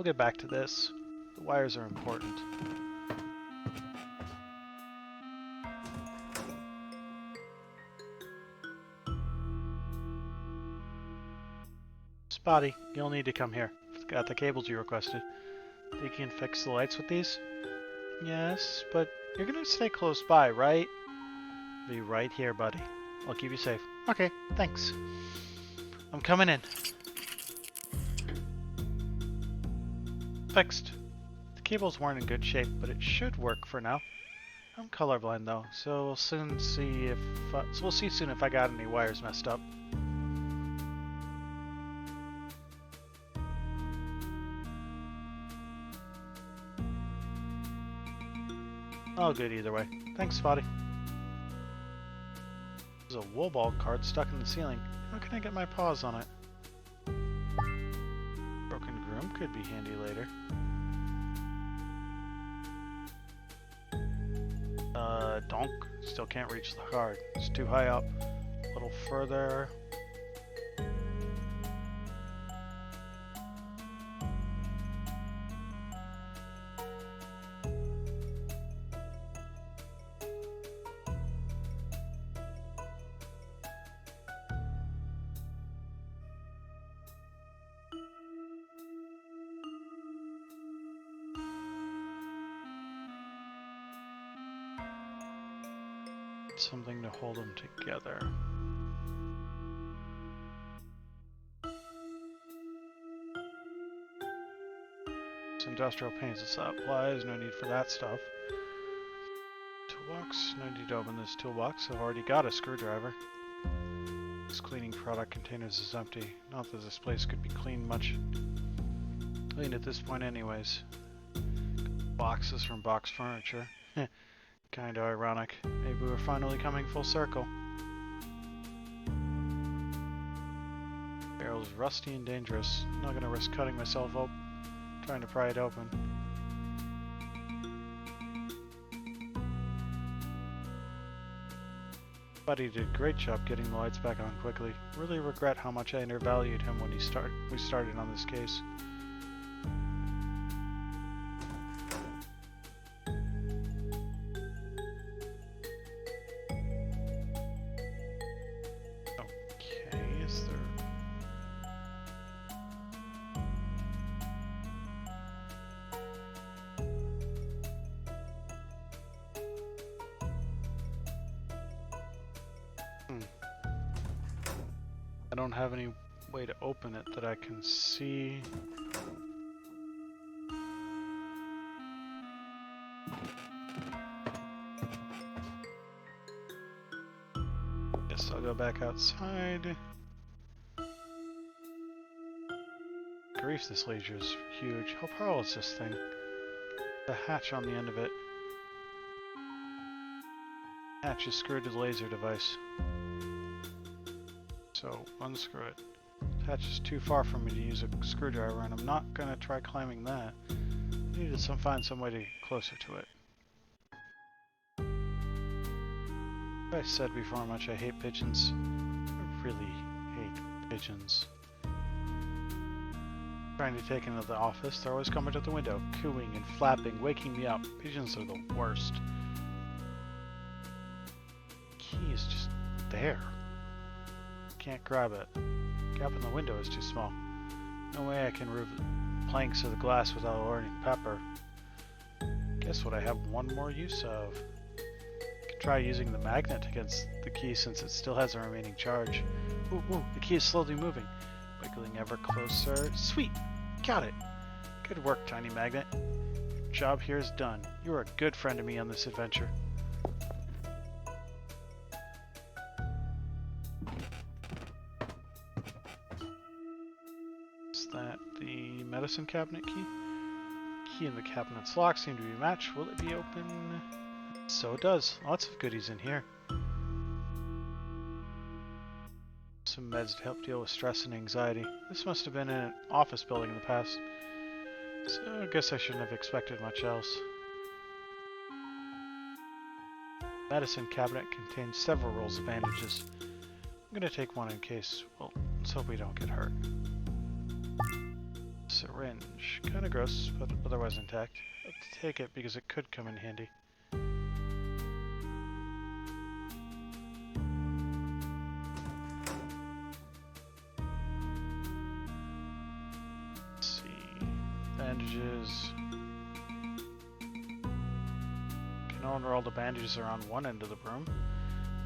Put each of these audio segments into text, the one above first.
get back to this. The wires are important. Spotty, you'll need to come here. Got the cables you requested. Think you can fix the lights with these? Yes, but you're gonna stay close by, right? Be right here, buddy. I'll keep you safe. Okay, thanks. I'm coming in. Fixed. The cables weren't in good shape, but it should work for now. I'm colorblind though, so we'll soon see if we'll see soon if I got any wires messed up. All good either way. Thanks, Spotty. There's a wool ball card stuck in the ceiling. How can I get my paws on it? Broken broom could be handy later. Donk. Still can't reach the card. It's too high up. A little further. Something to hold them together. It's industrial paints, it's applies, no need for that stuff. Toolbox, no need to open this toolbox. I've already got a screwdriver. This cleaning product containers is empty. Not that this place could be cleaned at this point anyways. Boxes from Box Furniture. Kinda ironic. Maybe we're finally coming full circle. Barrel's rusty and dangerous. Not gonna risk cutting myself up trying to pry it open. Buddy did a great job getting the lights back on quickly. Really regret how much I undervalued him when we started on this case. I don't have any way to open it that I can see. Guess I'll go back outside. Grief, this laser is huge. How powerful is this thing? The hatch on the end of it. Hatch is screwed to the laser device. So, unscrew it. The hatch is too far for me to use a screwdriver, and I'm not going to try climbing that. I need to find some way to get closer to it. I said before how much I hate pigeons. I really hate pigeons. Trying to take into the office, they're always coming to the window, cooing and flapping, waking me up. Pigeons are the worst. The key is just there. Can't grab it. The gap in the window is too small. No way I can remove planks of the glass without alerting Pepper. Guess what I have one more use of. Could try using the magnet against the key since it still has a remaining charge. Ooh, ooh, the key is slowly moving. Wiggling ever closer. Sweet! Got it! Good work, Tiny Magnet. Your job here is done. You are a good friend to me on this adventure. Is that the medicine cabinet key? Key in the cabinet's lock seem to be matched. Will it be open? So it does. Lots of goodies in here. Some meds to help deal with stress and anxiety. This must have been in an office building in the past. So I guess I shouldn't have expected much else. Medicine cabinet contains several rolls of bandages. I'm gonna take one in case. Well, let's hope we don't get hurt. syringe. Kinda gross, but otherwise intact. Let's take it because it could come in handy. Let's see. Bandages. Can no wonder all the bandages are on one end of the broom.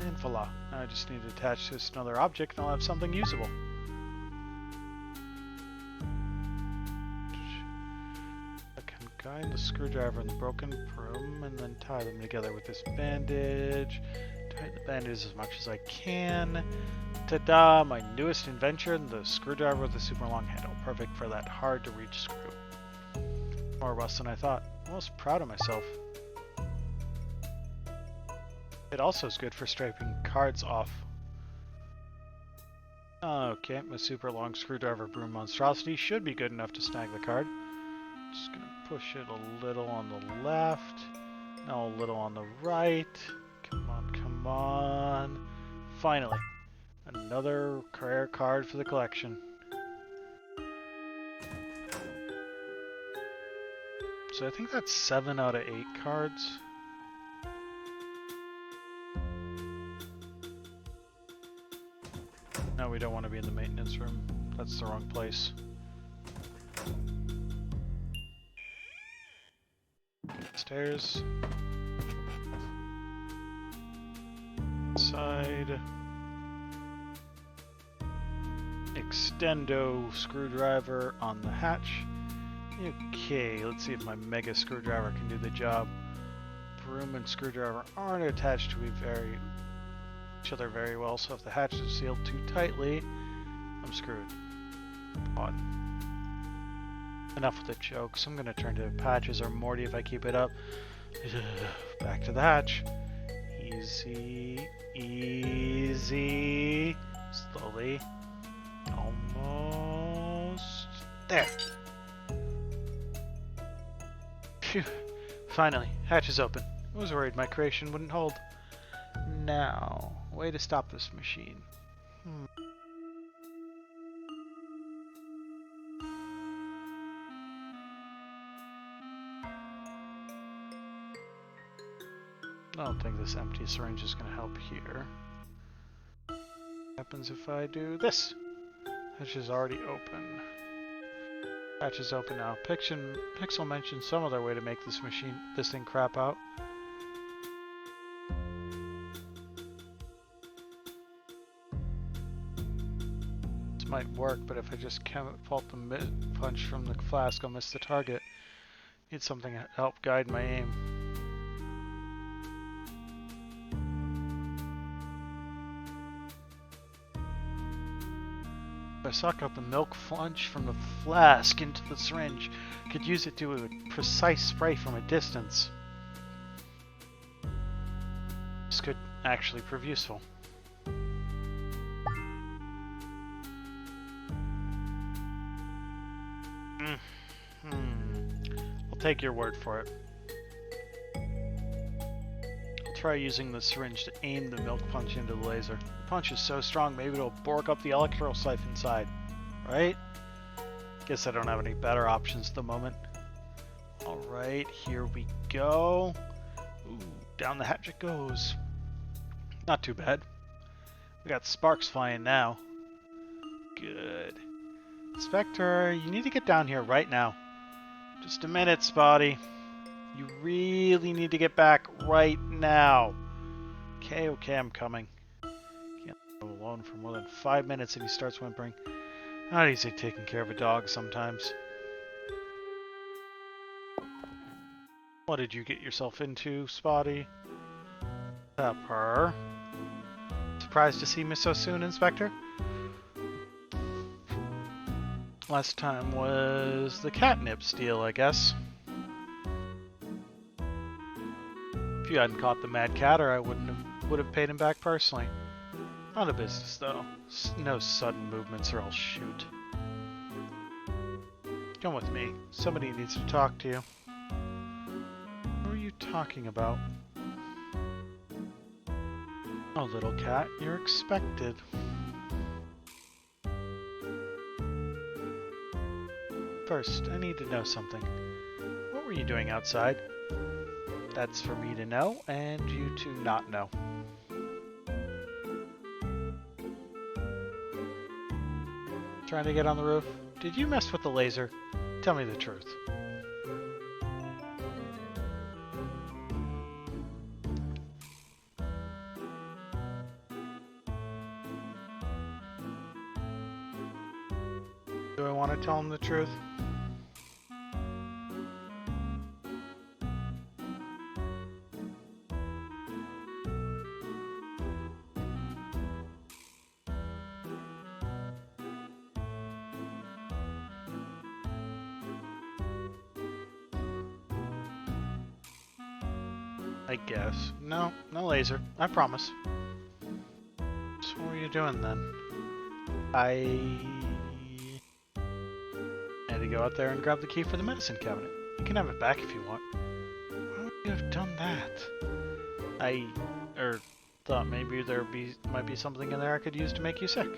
And voila. Now I just need to attach this to another object and I'll have something usable. I can guide the screwdriver and the broken broom and then tie them together with this bandage. Tighten the bandage as much as I can. Ta-da! My newest invention, the screwdriver with a super long handle. Perfect for that hard to reach screw. More rust than I thought. I'm almost proud of myself. It also is good for striping cards off. Okay, my super long screwdriver broom monstrosity should be good enough to snag the card. Just gonna push it a little on the left, now a little on the right. Come on, come on. Finally, another rare card for the collection. So I think that's 7 out of 8 cards. No, we don't want to be in the maintenance room. That's the wrong place. Stairs. Side. Extendo screwdriver on the hatch. Okay, let's see if my mega screwdriver can do the job. Broom and screwdriver aren't attached to each other very well, so if the hatch is sealed too tightly, I'm screwed. Odd. Enough with the jokes. I'm gonna turn to Patches or Morty if I keep it up. Back to the hatch. Easy, easy. Slowly. Almost there. Phew. Finally, hatch is open. I was worried my creation wouldn't hold. Now, way to stop this machine. I don't think this empty syringe is going to help here. What happens if I do this? Hatch is already open. Hatch is open now. Pixel mentioned some other way to make this thing crap out. This might work, but if I just catapult the punch from the flask, I'll miss the target. Need something to help guide my aim. If I suck out the milk punch from the flask into the syringe, I could use it to do a precise spray from a distance. This could actually prove useful. I'll take your word for it. I'll try using the syringe to aim the milk punch into the laser. The punch is so strong, maybe it'll bork up the electrolyte inside, right? Guess I don't have any better options at the moment. Alright, here we go. Ooh, down the hatch it goes. Not too bad. We got sparks flying now. Good. Spectre, you need to get down here right now. Just a minute, Spotty. You really need to get back right now. Okay, I'm coming. Can't go alone for more than 5 minutes and he starts whimpering. Not easy taking care of a dog sometimes. What did you get yourself into, Spotty? Pepper. Surprised to see me so soon, Inspector? Last time was the catnip steal, I guess. If you hadn't caught the mad catter, I would have paid him back personally. Not a business, though. No sudden movements or I'll shoot. Come with me. Somebody needs to talk to you. What are you talking about? Oh, little cat, you're expected. First, I need to know something. What were you doing outside? That's for me to know, and you to not know. Trying to get on the roof? Did you mess with the laser? Tell me the truth. Do I want to tell him the truth? I guess. No laser. I promise. So what were you doing then? I had to go out there and grab the key for the medicine cabinet. You can have it back if you want. Why would you have done that? I thought maybe there might be something in there I could use to make you sick.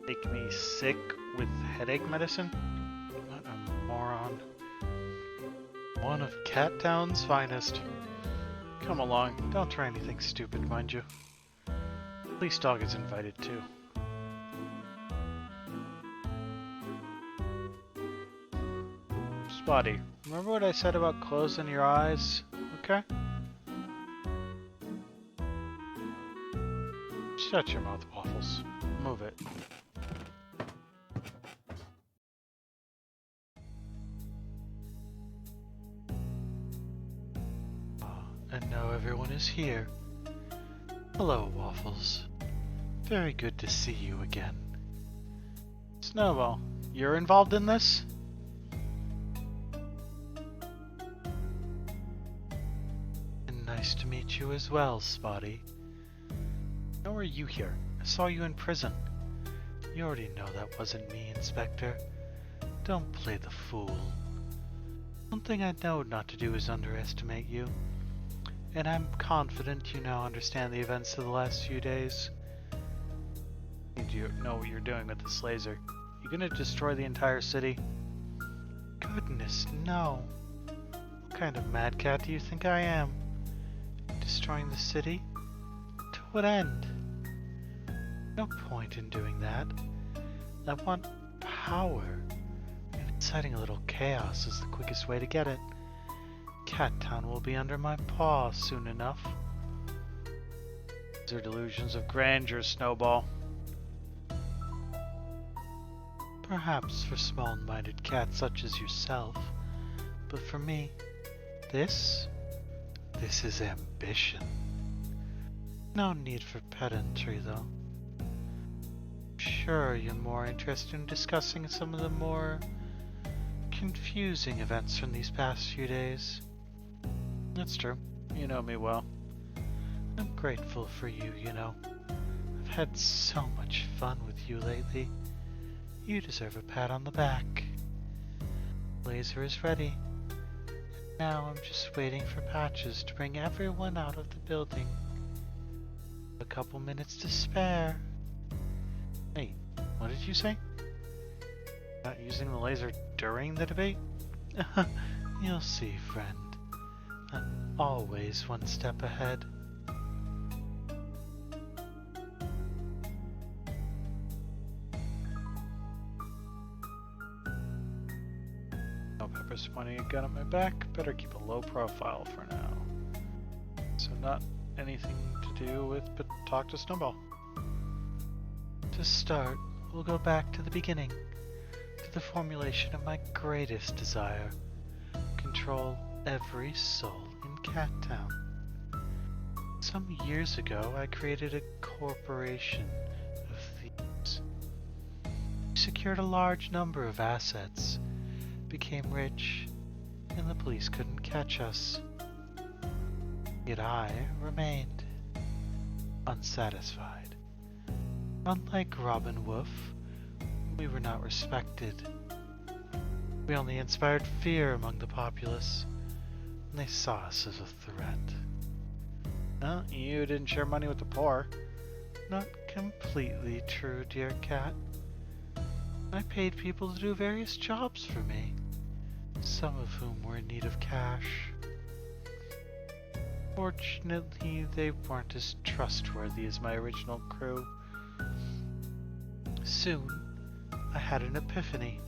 Make me sick with headache medicine? What a moron. One of Cat Town's finest. Come along, don't try anything stupid, mind you. Police dog is invited too. Spotty, remember what I said about closing your eyes? Okay? Shut your mouth, Waffles. Move it. And now everyone is here. Hello, Waffles. Very good to see you again. Snowball, you're involved in this? And nice to meet you as well, Spotty. How are you here? I saw you in prison. You already know that wasn't me, Inspector. Don't play the fool. One thing I know not to do is underestimate you. And I'm confident you now understand the events of the last few days. You know what you're doing with this laser. You gonna destroy the entire city? Goodness, no. What kind of mad cat do you think I am? Destroying the city? To what end? No point in doing that. I want power. And inciting a little chaos is the quickest way to get it. Cat Town will be under my paw soon enough. These are delusions of grandeur, Snowball. Perhaps for small-minded cats such as yourself, but for me, this is ambition. No need for pedantry, though. Sure, you're more interested in discussing some of the more confusing events from these past few days. That's true. You know me well. I'm grateful for you, you know. I've had so much fun with you lately. You deserve a pat on the back. Laser is ready. And now I'm just waiting for Patches to bring everyone out of the building. A couple minutes to spare. Hey, what did you say? Not using the laser during the debate? You'll see, friend. I'm always one step ahead. No Pepper's pointing a gun at my back. Better keep a low profile for now. So not anything to do with but talk to Snowball. To start, we'll go back to the beginning. To the formulation of my greatest desire. Control every soul in Cat Town. Some years ago, I created a corporation of thieves. We secured a large number of assets, became rich, and the police couldn't catch us. Yet I remained unsatisfied. Unlike Robin Wolf, we were not respected. We only inspired fear among the populace. And they saw us as a threat. No, you didn't share money with the poor. Not completely true, dear cat. I paid people to do various jobs for me, some of whom were in need of cash. Fortunately, they weren't as trustworthy as my original crew. Soon, I had an epiphany.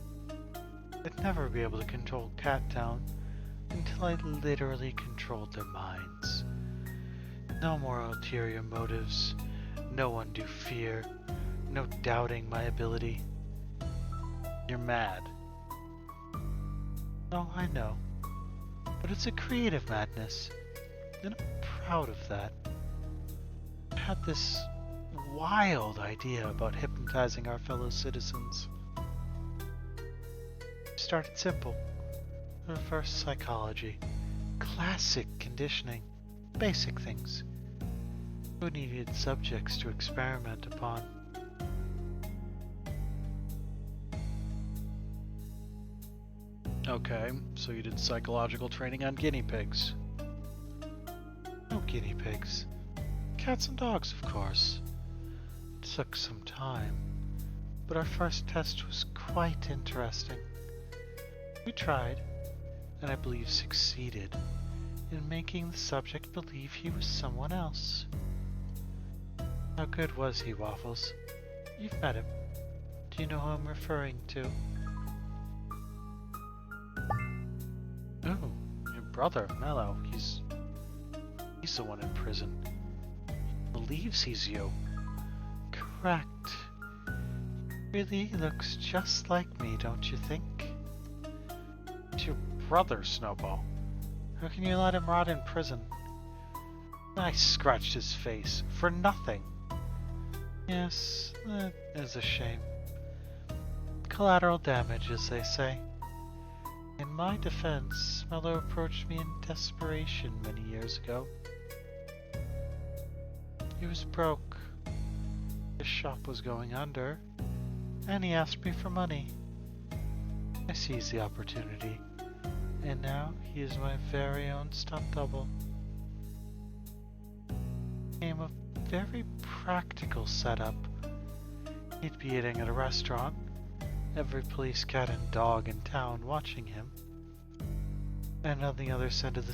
I'd never be able to control Cat Town until I literally controlled their minds. No more ulterior motives, no undue fear, no doubting my ability. You're mad. Oh, I know. But it's a creative madness, and I'm proud of that. I had this wild idea about hypnotizing our fellow citizens. Started simple. Reverse psychology. Classic conditioning. Basic things. Who needed subjects to experiment upon? Okay, so you did psychological training on guinea pigs. No guinea pigs. Cats and dogs, of course. It took some time, but our first test was quite interesting. We tried, and I believe succeeded, in making the subject believe he was someone else. How good was he, Waffles? You've met him. Do you know who I'm referring to? Oh, your brother, Mello. He's the one in prison. He believes he's you. Correct. Really looks just like me, don't you think? It's your brother, Snowball. How can you let him rot in prison? I scratched his face for nothing. Yes, that is a shame. Collateral damage, as they say. In my defense, Mello approached me in desperation many years ago. He was broke. His shop was going under, and he asked me for money. I seized the opportunity, and now he is my very own stunt double. Became a very practical setup. He'd be eating at a restaurant, every police cat and dog in town watching him, and on the other end of the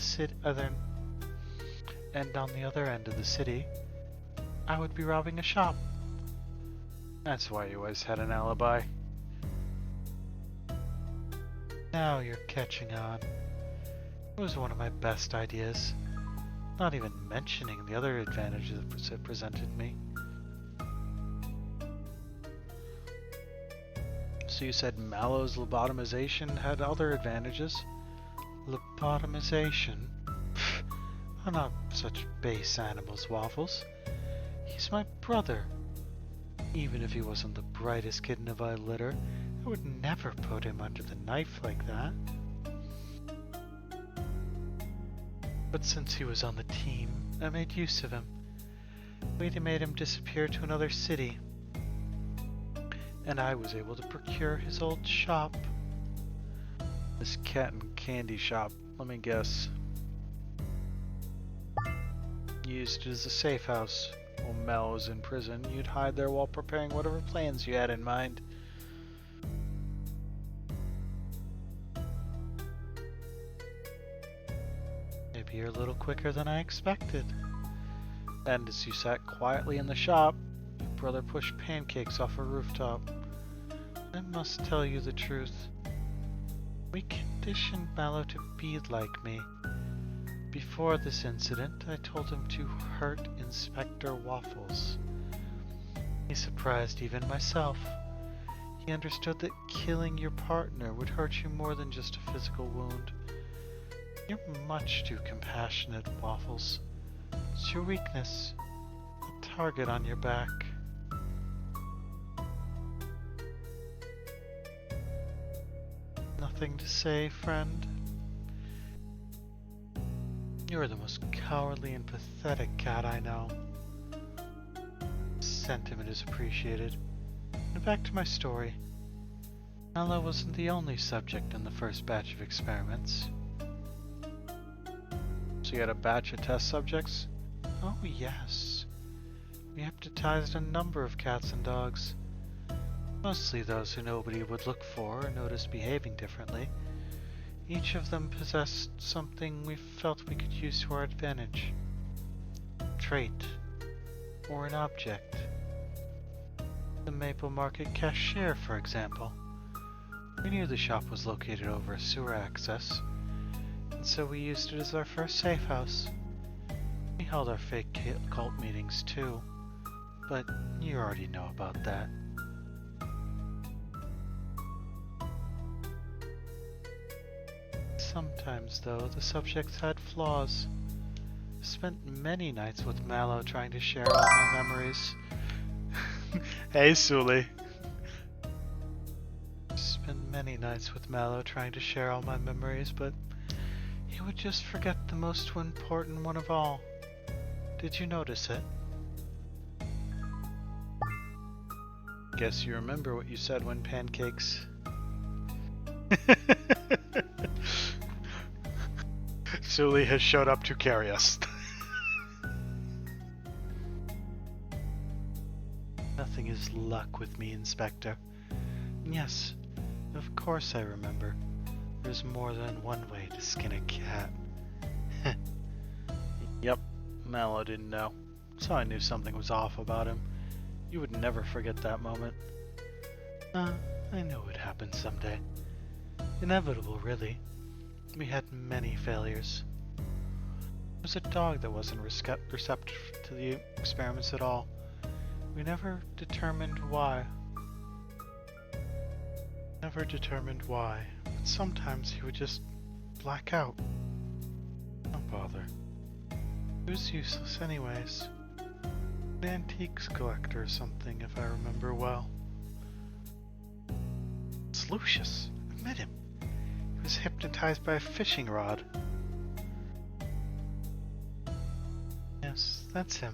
city, I would be robbing a shop. That's why you always had an alibi. Now you're catching on. It was one of my best ideas, not even mentioning the other advantages it presented me. So you said Mallo's lobotomization had other advantages? Lobotomization? Pfft, I'm not such base animals, Waffles. He's my brother. Even if he wasn't the brightest kid in the vile litter, I would never put him under the knife like that. But since he was on the team, I made use of him. We made him disappear to another city, and I was able to procure his old shop. This cat and candy shop, let me guess. You used it as a safe house. While Mel was in prison, you'd hide there while preparing whatever plans you had in mind. Maybe you're a little quicker than I expected. And as you sat quietly in the shop, your brother pushed pancakes off a rooftop. I must tell you the truth. We conditioned Mallow to be like me. Before this incident, I told him to hurt Inspector Waffles. He surprised even myself. He understood that killing your partner would hurt you more than just a physical wound. You're much too compassionate, Waffles. It's your weakness, a target on your back. Nothing to say, friend? You're the most cowardly and pathetic cat I know. Sentiment is appreciated. Now back to my story. Mallow wasn't the only subject in the first batch of experiments. So you had a batch of test subjects? Oh yes. We hypnotized a number of cats and dogs. Mostly those who nobody would look for or notice behaving differently. Each of them possessed something we felt we could use to our advantage. Trait, or an object. The Maple Market cashier, for example. We knew the shop was located over a sewer access, and so we used it as our first safe house. We held our fake cult meetings too, but you already know about that. Sometimes, though, the subjects had flaws. Spent many nights with Mallow trying to share all my memories. Hey, Sully. Spent many nights with Mallow trying to share all my memories, but he would just forget the most important one of all. Did you notice it? Guess you remember what you said when pancakes... Sully has showed up to carry us. Nothing is luck with me, Inspector. Yes, of course I remember. There's more than one way to skin a cat. Yep, Mallow didn't know, so I knew something was off about him. You would never forget that moment. I knew it would happen someday. Inevitable, really. We had many failures. There was a dog that wasn't receptive to the experiments at all. We never determined why. But sometimes he would just black out. No bother. He was useless anyways. An antiques collector or something, if I remember well. It's Lucius. Admit him. He was hypnotized by a fishing rod. Yes, that's him.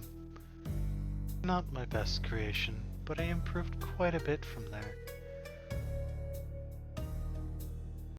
Not my best creation, but I improved quite a bit from there.